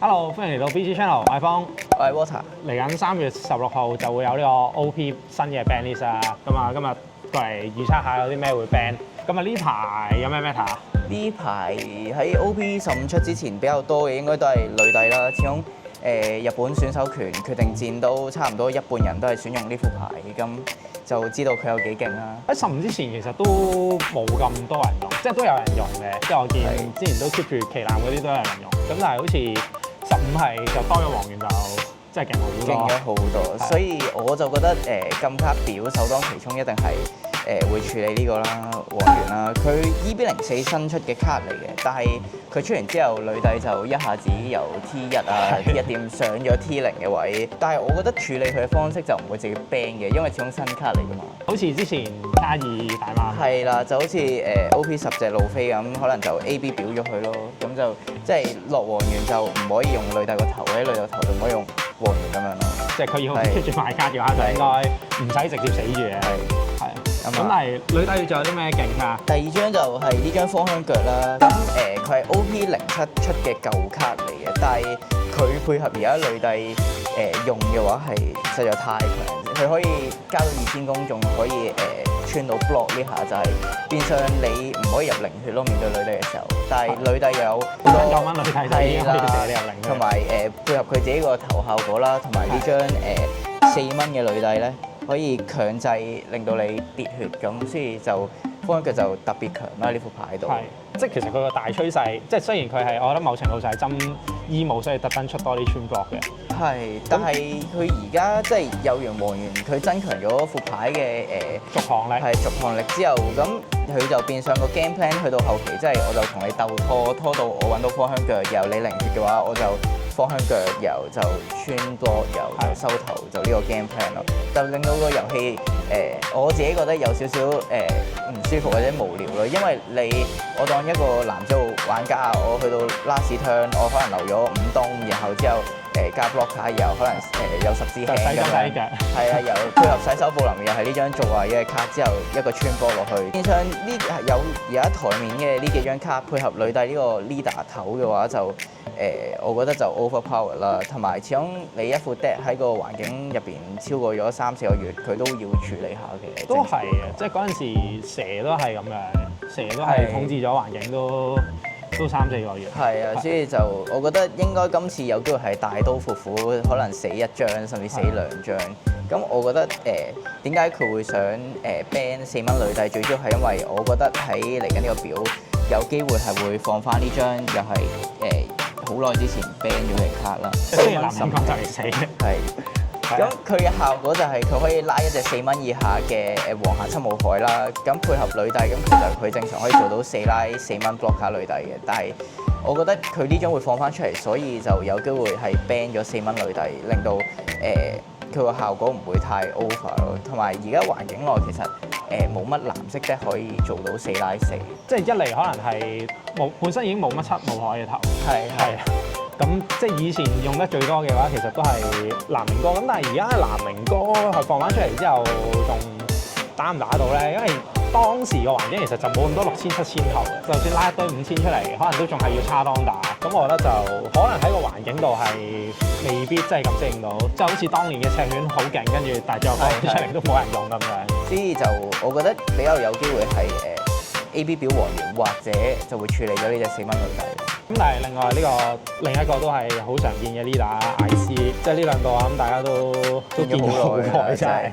Hello，歡迎嚟到 BG Channel，我係方。我係 Water。嚟緊3月16號就會有呢個 OP 新嘅 ban list 啊，咁啊今日過嚟預測下有啲咩會 ban。咁啊呢排有咩 meta 啊？呢排喺 OP15出之前比較多嘅應該都係女帝啦，始終日本選手權決定戰都差唔多一半人都係選用呢副牌，咁就知道佢有幾勁啦。喺15之前其實都冇咁多人用，即係都有人用嘅，即係我見之前都 keep 住旗艦嗰啲都有人用，咁但係好似15係就多咗黃猿就真係勁好多，勁咗好多，所以我就覺得禁卡表首當其衝一定係會處理呢個啦，黃猿啦。佢 EB04 新出嘅卡嚟嘅，但係佢出完之後，女帝就一下子由 T1 啊 T1 點上咗 T0嘅位，但係我覺得處理佢嘅方式就唔會直接 ban 嘅，因為始終新卡嚟㗎嘛。好似之前卡2大媽係啦，就好似OP10隻路飛咁，可能就 AB 表咗佢咯，咁就即係落黃猿就唔可以用女帝個頭，或者女帝個頭就唔可以用黃猿咁樣咯。即係佢要 keep 住賣卡嘅話，就應該唔使直接死住嘅。係。咁但係女帝仲有啲咩勁啊？第二張就係呢張方向腳啦。咁佢係 OP07出嘅舊卡嚟嘅，但係佢配合而家女帝用嘅話係實在太強，佢可以加到2000攻，仲可以穿到 block 呢下，就係變相你唔可以入0血咯，面對女帝嘅時候。但係女帝又有好多9蚊女帝就已經可以射你入0，同埋配合佢自己個頭效果啦，同埋呢張4蚊嘅女帝咧。可以強制令到你跌血咁，所以就方腳就特別強啦呢副牌度。係，即係其實佢個大趨勢，即係雖然佢係，我覺得某程度上係針醫務，所以特登出多啲穿block嘅。係，但係佢而家即係有完黃猿，佢增強咗副牌嘅續航力。係續航力之後，咁佢就變相個 game plan 去到後期，即係我就同你鬥拖到我揾到方向腳，然後你0血嘅話，我就方向腳由就穿block，由收頭就呢個 game plan 咯，就令到個遊戲我自己覺得有少少唔舒服或者無聊咯，因為我當一個男組玩家，我去到 last turn， 我可能留咗5東，然後之後加 block 卡，然後可能有10支 hand 咁樣，係啊，由配合洗手布林又係呢張做壞嘅卡之後一個穿波落去，變相呢有而家台面嘅呢幾張卡配合女帝呢個 leader 頭嘅話就我覺得就 overpower 啦，同埋始終你一副 deck 喺個環境入邊超過咗3-4個月，佢都要處理下嘅。都係嘅，即係嗰陣時蛇都係咁樣，蛇都係統治咗環境都3-4個月。係啊，所以就我覺得應該今次有機會係大刀闊斧，可能死1張甚至死2張。咁我覺得點解佢會想ban 4蚊女帝，最主要係因為我覺得喺嚟緊呢個表有機會係會放翻呢張又係好耐之前 ban 咗嘅卡啦。雖然男人講就嚟死。係。咁佢嘅效果就係佢可以拉一隻4蚊以下嘅黃下七武海啦，咁配合女帝，咁其實佢正常可以做到拉4蚊 block 卡女帝嘅，但係我覺得佢呢張會放翻出嚟，所以就有機會係 ban 咗4蚊女帝，令到佢個效果唔會太 over 咯。同埋而家環境內其實冇乜藍色的可以做到4，即係一嚟可能係本身已經冇乜七武海嘅頭。係。咁即係以前用得最多嘅話，其實都係南明哥。咁但係而家南明哥佢放翻出嚟之後，仲打唔打到咧？因為當時個環境其實就冇咁多6000、7000頭，就算拉一堆5000出嚟，可能都仲係要叉當打。咁我覺得就可能喺個環境度係未必真係咁適應到，即係好似當年嘅赤犬好勁，跟住但係最後放出嚟都冇人用咁樣。所以就我覺得比較有機會係AB 表黃猿，或者就會處理咗呢隻4蚊女帝。咁但係另一個都係好常見嘅 leader IC， 即係呢兩個咁大家都見咗好耐真係。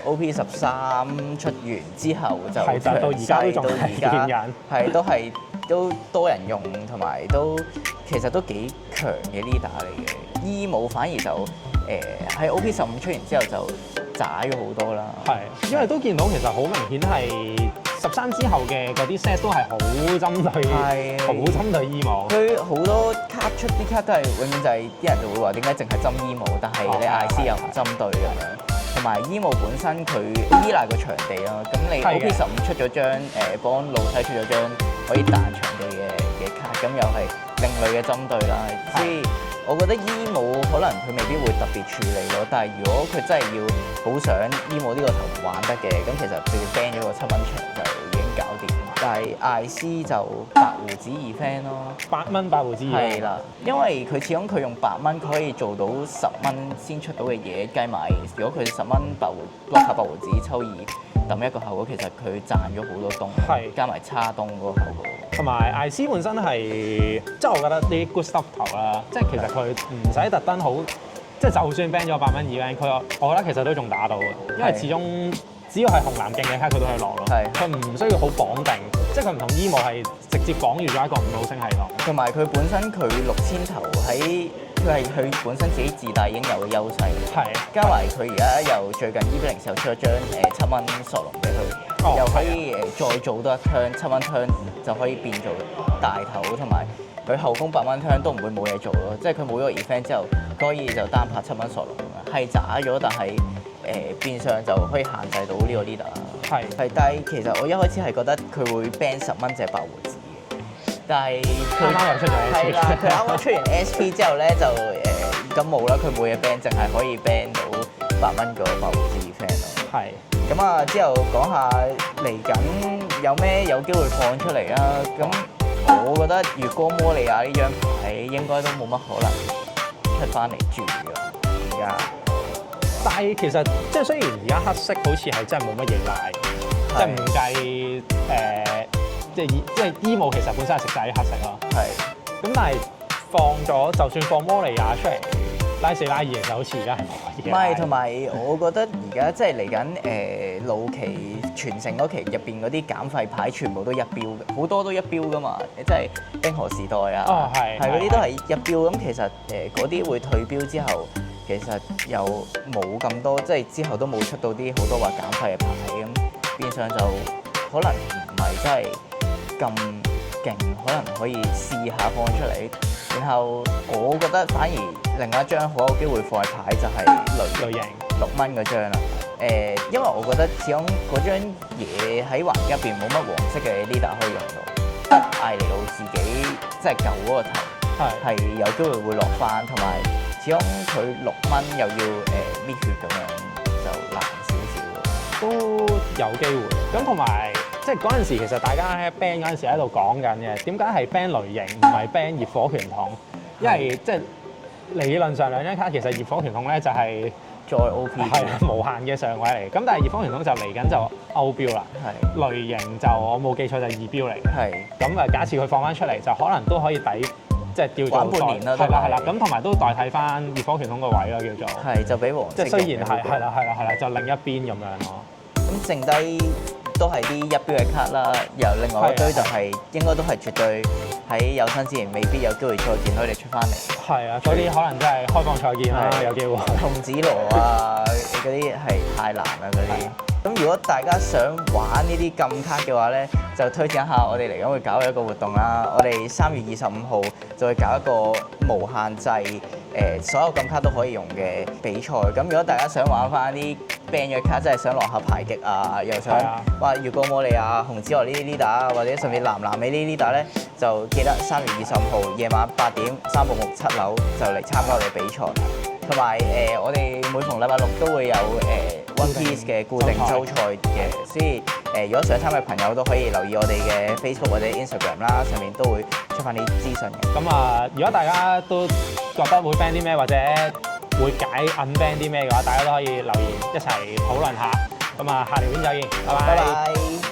OP13 出完之後就到而家都仲係見緊，都多人用，同埋其實都幾強嘅 leader 嚟嘅。醫武反而就喺 OP15 出完之後就渣咗好多啦。係，因為都見到其實好明顯係13之後嘅嗰啲 set 都係好針對醫武。佢好多卡出啲卡都係永遠就係啲人就會話點解淨係針醫武，但係你 IC 又唔針對咁樣。同埋醫務本身佢依賴個場地啦，咁你 OP15 出咗張幫老細出咗張可以彈場地嘅卡，咁又係另類嘅針對啦。所以我覺得醫務可能佢未必會特別處理咯，但係如果佢真係要好想醫務呢個頭玩得嘅，咁其實直接 ban 咗個7蚊場就已經搞掂。但係艾斯就白胡子二 fan 咯。8蚊白胡子二。係啦，因為佢始終佢用8蚊，佢可以做到10蚊先出到嘅嘢，計埋如果佢10蚊block下白胡子抽二揼一個效果，其實佢賺咗好多東，係加埋叉東嗰個效果。同埋艾斯本身係，即係我覺得啲 good stuff 頭啦，即係其實佢唔使特登好，即係就算 ban 咗8蚊 event，我覺得其實都仲打到嘅，因為始終只要係紅藍勁嘅卡佢都可以落咯。係，佢唔需要好綁定，即係佢唔同 emo 係直接綁住咗一個5號星系統。同埋佢本身佢6000頭佢本身自己自帶已經有優勢。係，加埋佢而家又最近 EV0 時候出咗張7蚊索隆俾佢，又可以再做多一 turn 7蚊 turn 就可以變做大頭，同埋佢後攻8蚊 turn 都唔會冇嘢做咯，即係佢冇咗個 event 之後，可以就單拍7蚊索隆咁樣，係渣咗，但係變相就可以限制到呢個 leader。係，但係其實我一開始係覺得佢會 ban 10蚊隻白胡子嘅，但係佢啱啱又出咗 SP。係啦，佢啱啱出完 SP 之後咧就咁冇啦，佢冇嘢 ban，淨係可以 ban 到8蚊個白胡子 event 咯。係。咁啊，之後講下嚟緊有咩有機會放出嚟啊？咁我覺得月光摩利亞呢張牌應該都冇乜可能出翻嚟住㗎，而家。但係其實即係雖然而家黑色好似係真係冇乜嘢賴，即係唔計即係 emo 其實本身係食晒啲黑色咯。係。咁但係放咗，就算放摩利亞出嚟，拉4拉2其實好似而家係冇嘢。唔係，同埋我覺得而家即係嚟緊老期傳承嗰期入邊嗰啲減費牌全部都一標嘅，好多都一標噶嘛，即係冰河時代啊，哦係嗰啲都係一標。咁其實嗰啲會退標之後，其實又冇咁多，即係之後都冇出到啲好多話減費嘅牌，咁變相就可能唔係真係咁勁，可能可以試下放出嚟。然後我覺得反而另外一張好有機會放嘅牌就係類型6蚊嗰張啦。因為我覺得始終嗰張嘢喺環境入邊冇乜黃色嘅 leader 可以用到，得艾尼奧自己即係舊嗰個頭係有機會會落翻，同埋始終佢6蚊又要搣血咁樣就難少少。都有機會。咁同埋即係嗰陣時其實大家喺 ban 嗰陣時喺度講緊嘅，點解係 ban 雷型唔係 ban 熱火拳筒？因為即係理論上兩張卡其實熱火拳筒咧就係再 OP 係無限嘅上位嚟，咁但係熱火拳筒就嚟緊就歐標啦。係雷型就我冇記錯就2標嚟嘅。係咁啊，假設佢放翻出嚟就可能都可以抵，即係叫做玩半年啦。係啦，咁同埋都代替翻熱火拳筒個位咯，叫做係就俾黃色。即係雖然係啦，就另一邊咁樣咯。咁剩低都係啲一標嘅卡啦，由另外一堆就係應該都係絕對喺有生之年未必有機會再見到佢哋出翻嚟。係啊，嗰啲可能真係開放賽見啦，有機會。童子羅啊，嗰啲係太難啦嗰啲。咁如果大家想玩呢啲禁卡嘅話咧，就推薦一下我哋嚟緊會搞一個活動啦。我哋3月25號就會搞一個無限制所有禁卡都可以用嘅比賽。咁如果大家想玩翻啲 ban 嘅卡，真係想落下排擊啊，又想話月光摩利亞、紅子羅呢啲 leader，或者甚至藍尾呢啲 leader咧，就記得3月25號夜晚8點3部木7樓就嚟參加我哋比賽。同埋我哋每逢禮拜6都會有One Piece 嘅固定周賽嘅，所以如果想參加嘅朋友都可以留意我哋嘅 Facebook 或者 Instagram 啦，上面都會出翻啲資訊嘅。咁啊，如果大家都覺得會 ban 啲咩或者會解 unban 啲咩嘅話，大家都可以留言一齊討論下。咁啊，下條片再見，拜拜。